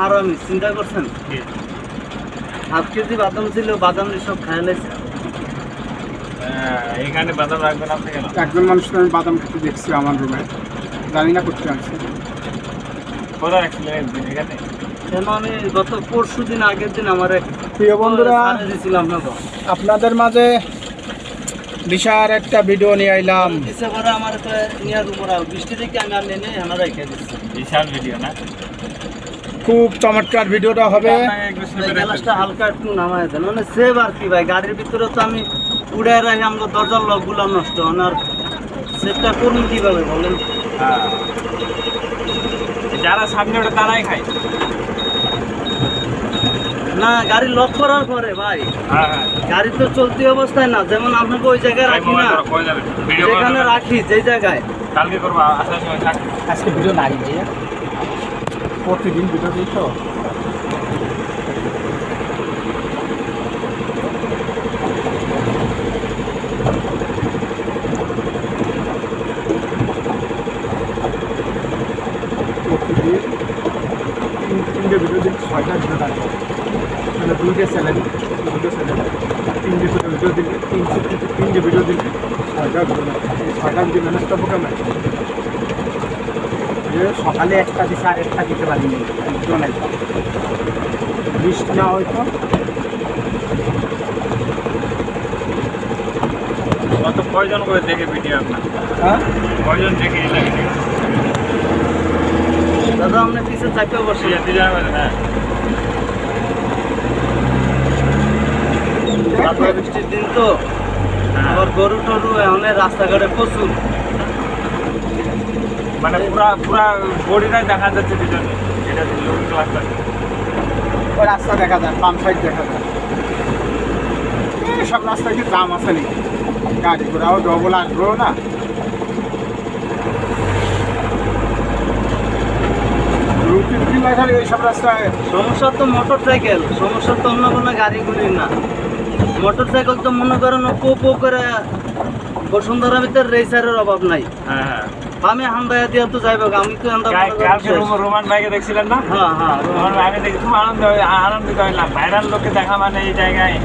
হারামি চিন্তা করছেন? 7 কেজি বাদাম ছিল, বাদাম সব খাই লাইছে। এইখানে বাদাম রাখবেন আপনি কেন? একজন মানুষকে আমি বাদাম খেতে দেখছি আমার রুমে, জানি না করতে আনছি। কোথায় রাখছিলেন এখানে? কেন আমি গত পরশু দিন আগের দিন আমার এক প্রিয় বন্ধুরা, দিয়েছিলাম না তো আপনাদের মাঝে বিশাল একটা ভিডিও নিয়ে আইলাম। দিছে পরে আমার নিয়ার উপর বৃষ্টি থেকে আমি আর নেই হানা রেখে দিচ্ছি। বিশাল ভিডিও না? খুব চমৎকার ভিডিওটা হবে। গ্লাসটা হালকা একটু নামায় দেন, মানে সেভ আর কি ভাই। গাড়ির ভিতরে তো আমি উড়ে রাখি, আমাকে দরজার লকগুলো নষ্ট হয় আর সেভটা করুন কিভাবে বলেন? যারা সামনে ওটা তারাই খায় না, গাড়ি লক করার পরে ভাই। গাড়ি তো চলতি অবস্থায় না, যেমন আপনাকে ওই জায়গায় রাখি না, যেখানে রাখি যে জায়গায়। কালকে করবো, আসার সময় থাক। আজকে ভিডিও নাই যে প্রতিদিন ভিডিও দিই তো। প্রতিদিন 3টে ভিডিও দিন, 6টা ভিডিও থাকবে, মানে 2টে স্যালারি, 3টে ভিডিও দিলে 3টে ভিডিও দিলে 6টা ভিডিও, 6টা ভিডিও ম্যানেজ করবো কেমন? সকালে একটা দিচ্ছে আর একটা দিতে পারিনি, বৃষ্টি না হয়তো। কত কয়জন করে দেখে ভিডিও আপনার? হ্যাঁ, কয়জন দেখে এই লাগে? দাদা আপনি পিছিয়ে চাপে বসে হ্যাঁ, বৃষ্টির দিন তো, আবার গরু টরু এখন রাস্তাঘাটে প্রচুর, মানে পুরা পুরা বডিটাই দেখা যাচ্ছে পিছনে। এটা ক্লাসটা ওই রাস্তা দেখা যায়, পাম্প সাইড দেখা যায়। সব রাস্তায় কি দাম আছে নাকি? গাড়ি ঘোড়াও ডবল আসবেও না। এইসব রাস্তায় সমস্যা তো মোটর সাইকেল, সমস্যা তো অন্য কোনো গাড়ি ঘুরি না। মোটর সাইকেল তো মনে করেন পো পো করে বসুন্ধরা ভিতরে রেসারের অভাব নাই। হ্যাঁ, আমি হান্দায়া দিয়া তো যাইব, আমি তো কালকে রোমান ভাইকে দেখছিলেন না? হ্যাঁ হ্যাঁ, রোমান ভাইকে দেখে খুব আনন্দিত হইলাম। ভাইরাল লোককে দেখা মানে এই জায়গায়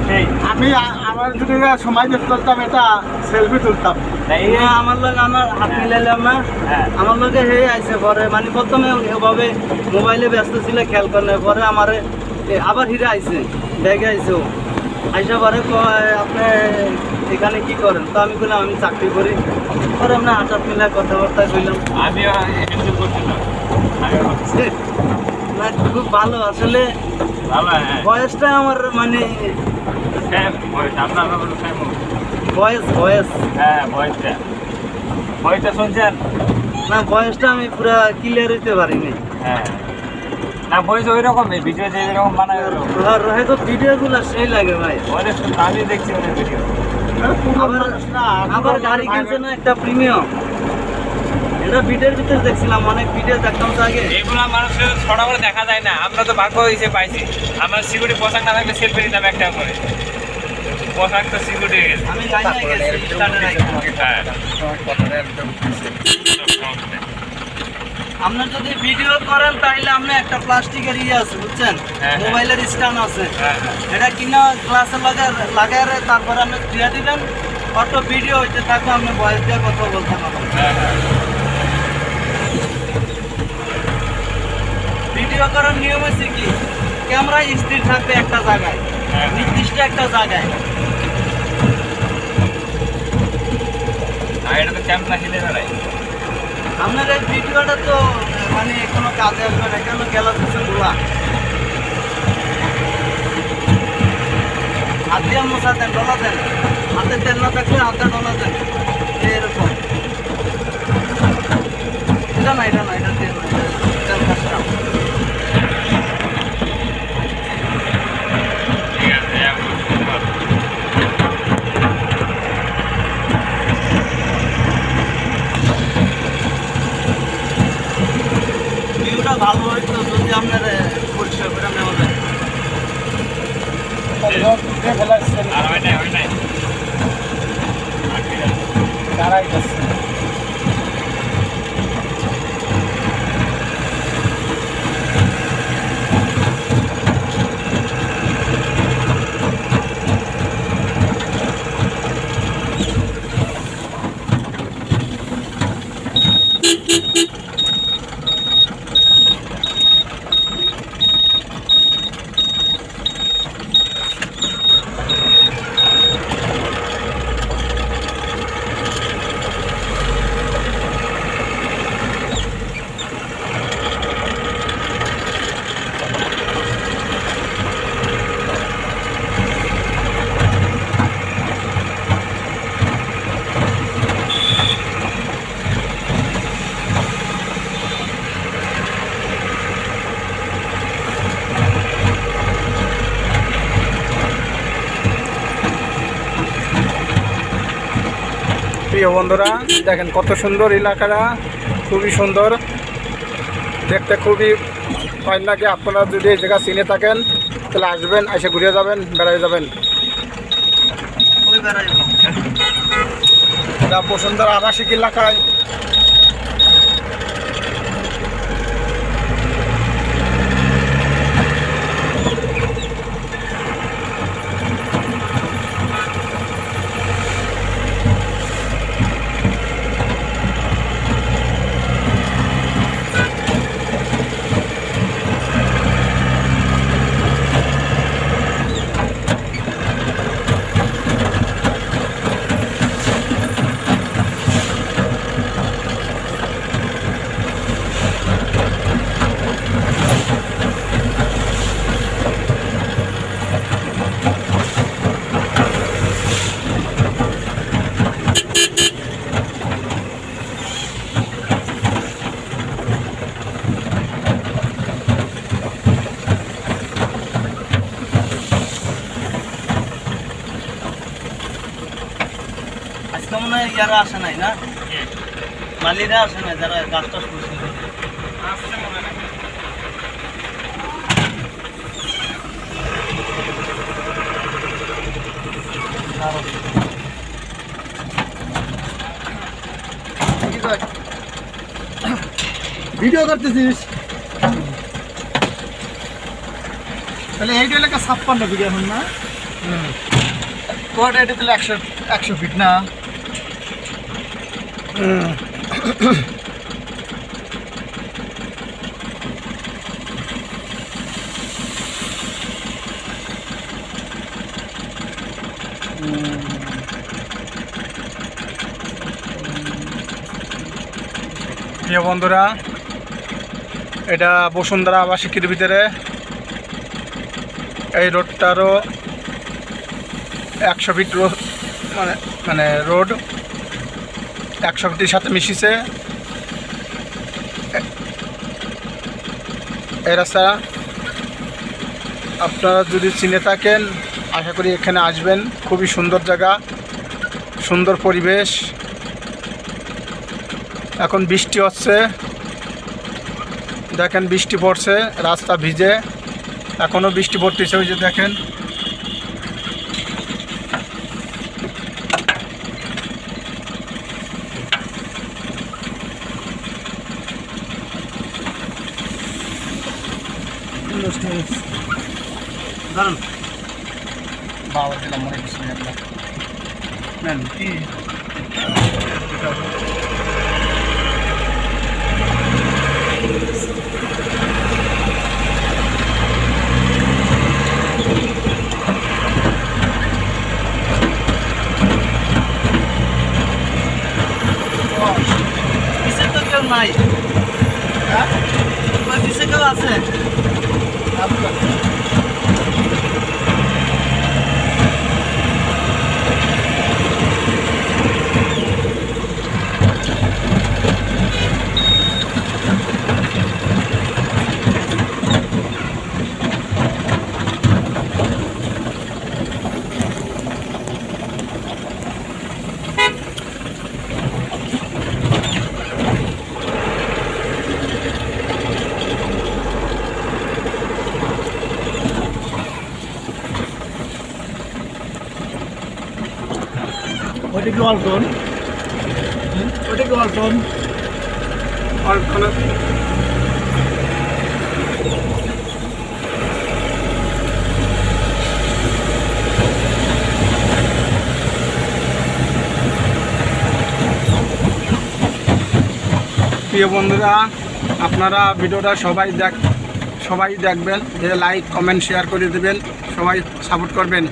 সেই আমি আমার যদি সময় বের করতাম, এটা সেলফি তুলতাম। আমার লোক আমার হাত মিলাইলাম না, আমার লোকে হে আইসে পরে, মানে প্রথমে এভাবে মোবাইলে ব্যস্ত ছিল খেয়াল করে, পরে আমার আবার হিরে আইসে, ব্যাগে আইসে ও আইসা পরে আপনি এখানে কি করেন? তো আমি বললাম আমি চাকরি করি। পরে আমরা হাঁটাত মিলা কথাবার্তা কইলাম। আমিও করছিলাম, না খুব ভালো আসলে। ভালো। বয়সটা আমার মানে আপনার বয়স বয়স হ্যাঁ, বয়সটা শুনছেন না, বয়সটা আমি পুরা ক্লিয়ার হইতে পারিনি। হ্যাঁ, না বয়স ওই রকমই, ভিডিও যে এরকম বানায় হয়তো ভিডিওগুলো সেই লাগে ভাই। অনেক আমি দেখছি অনেক ভিডিও। আবার গাড়ি কিনছে না একটা প্রিমিয়াম, এটা ভিডিওর ভিতরে দেখছিলাম, অনেক ভিডিও দেখতাম তো আগে। এগুলো মানুষের ছড়া করে দেখা যায় না, আমরা তো ভাগ্য হিসেবে পাইছি। আমরা সিকিউরিটি পোশাক না থাকলে সেলফি নিতাম একটা করে, পোশাক তো সিকিউরিটি হয়ে গেছে। আমি গাড়ি গেছি হ্যাঁ, আপনার যদি ভিডিও করেন তাহলে আপনি একটা প্লাস্টিকের ইয়ে আছে বুঝছেন, মোবাইলের স্ট্যান্ড আছে, এটা কিনা গ্লাসে লাগায় তারপরে আপনি দিয়ে দিবেন, অটো ভিডিও হইতে থাকবে, আপনি ভয়েস দিয়ে কথা বলতে পারবেন। ভিডিও করার নিয়ম হচ্ছে কি, ক্যামেরা স্থির থাকবে একটা জায়গায়, নির্দিষ্ট একটা জায়গায়। এটা তো ক্যামেরা হিলে বেড়াই। আপনার এই ভিডিওটা তো মানে কোনো কাজে আসবে না, কেন গেল কিছু ঘোরা হাত দিয়ে মশা দেন, ডলা দেন, হাতে তেল না থাকলে হাতে ডলা দেন, এরকম। এটা না, এটা তেল তেল কাজটা। ভিউটা ভালো হইতো যদি আপনার পরিষ্কার করে নেওয়া যায়। প্রিয় বন্ধুরা দেখেন কত সুন্দর এলাকাটা, খুবই সুন্দর দেখতে, খুবই ফাইন লাগে। আপনারা যদি এই জায়গা চিনে থাকেন তাহলে আসবেন, এসে ঘুরে যাবেন, বেড়াতে যাবেন। ওই বেড়াইব এটা বসুন্ধরা আবাসিক এলাকায় আজকে মনে হয় ইয়ারা আসে নাই না, মালিরা আসে নাই, যারা গাছ টাছ করছিল। ভিডিও করতেছিস তাহলে এইটা এলাকা 56 ভিডিও এখন না, কোয়াটা এটা তাহলে 100 ফিট না। প্রিয় বন্ধুরা এটা বসুন্ধরা আবাসিকের ভিতরে, এই রোডটারও 100 ফিট মানে রোড 100 ফিটের সাথে মিশিছে এই রাস্তা। আপনারা যদি চিনে থাকেন আশা করি এখানে আসবেন, খুবই সুন্দর জায়গা, সুন্দর পরিবেশ। এখন বৃষ্টি হচ্ছে, দেখেন বৃষ্টি পড়ছে, রাস্তা ভিজে, এখনও বৃষ্টি পড়তেছে, ওই যে দেখেন। ধরুন বাবা দিলাম মনে কিছু নেন কি পিছে তো কেউ নাই, ওই পিছে কেউ আছে? ওইটা কি অল্টন? ওইটা কি অল্টন? প্রিয় বন্ধুরা আপনারা ভিডিওটা সবাই দেখবেন, যে লাইক কমেন্ট শেয়ার করে দেবেন, সবাই সাপোর্ট করবেন।